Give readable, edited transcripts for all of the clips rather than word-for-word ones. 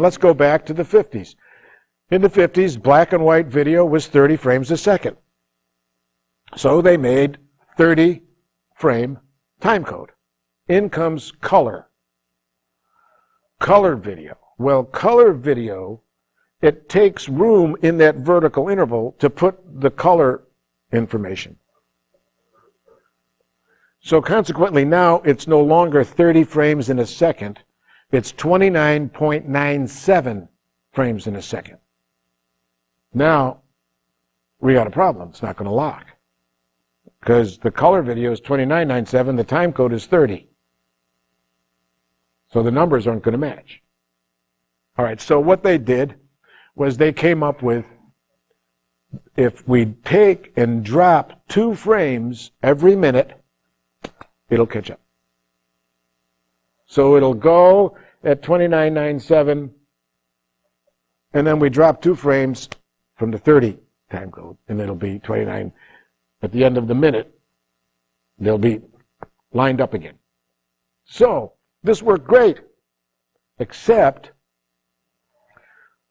let's go back to the 50s. In the 50s, black and white video was 30 frames a second. So they made 30 frame time code. In comes color. Color video. Well, color video, it takes room in that vertical interval to put the color information. So consequently now it's no longer 30 frames in a second, it's 29.97 frames in a second. Now, we got a problem. It's not going to lock. Because the color video is 29.97, the time code is 30. So the numbers aren't going to match. All right, so what they did was they came up with, if we take and drop 2 frames every minute, it'll catch up. So it'll go at 29.97, and then we drop 2 frames from the 30 time code, and it'll be 29. At the end of the minute, they'll be lined up again. So this worked great, except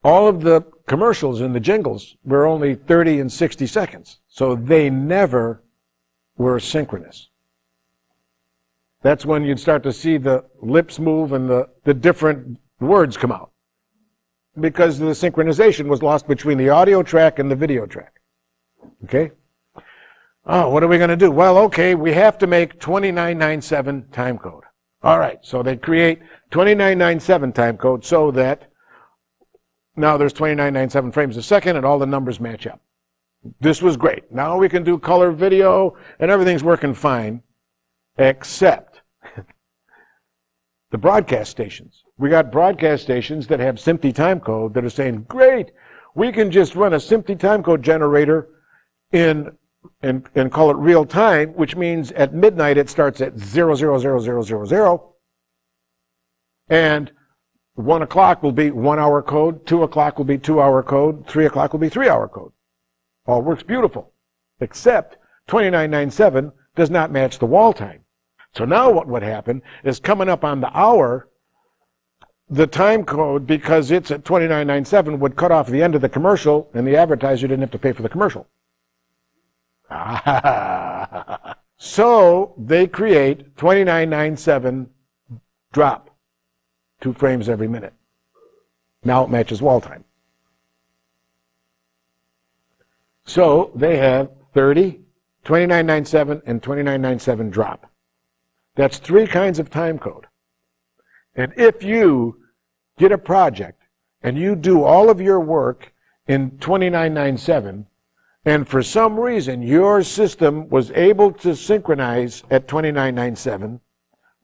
all of the commercials and the jingles were only 30 and 60 seconds, so they never were synchronous. That's when you'd start to see the lips move and the different words come out, because the synchronization was lost between the audio track and the video track. Okay? Oh, what are we going to do? Well, okay, we have to make 29.97 time code. All right, so they create 29.97 time code so that now there's 29.97 frames a second and all the numbers match up. This was great. Now we can do color video and everything's working fine, except the broadcast stations. We got broadcast stations that have SMPTE time code that are saying, great, we can just run a SMPTE time code generator and call it real time, which means at midnight it starts at 000000, and 1 o'clock will be 1 hour code, 2 o'clock will be 2 hour code, 3 o'clock will be 3 hour code. All works beautiful, except 29.97 does not match the wall time. So now what would happen is coming up on the hour, the time code, because it's at 29.97, would cut off the end of the commercial, and the advertiser didn't have to pay for the commercial. So they create 29.97 drop, 2 frames every minute. Now it matches wall time. So they have 30, 29.97, and 29.97 drop. That's 3 kinds of time code. And if you get a project and you do all of your work in 29.97, and for some reason your system was able to synchronize at 29.97,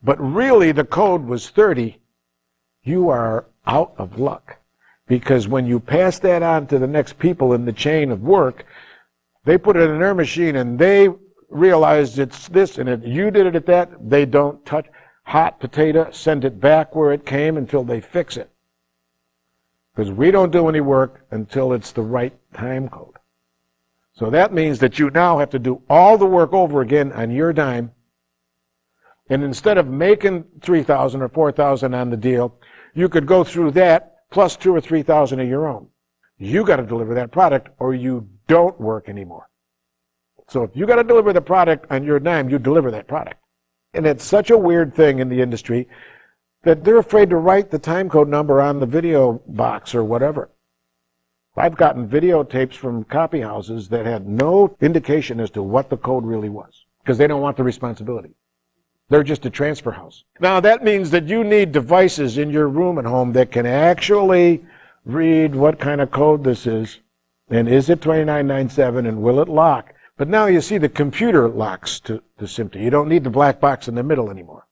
but really the code was 30, you are out of luck. Because when you pass that on to the next people in the chain of work, they put it in their machine and they realize it's this, and if you did it at that, they don't touch. Hot potato, send it back where it came until they fix it. Because we don't do any work until it's the right time code. So that means that you now have to do all the work over again on your dime. And instead of making 3,000 or 4,000 on the deal, you could go through that plus 2,000 or 3,000 of your own. You got to deliver that product or you don't work anymore. So if you got to deliver the product on your dime, you deliver that product. And it's such a weird thing in the industry that they're afraid to write the time code number on the video box or whatever. I've gotten videotapes from copy houses that had no indication as to what the code really was, because they don't want the responsibility. They're just a transfer house. Now that means that you need devices in your room at home that can actually read what kind of code this is, and is it 29.97, and will it lock? But now you see the computer locks to SMPTE. You don't need the black box in the middle anymore.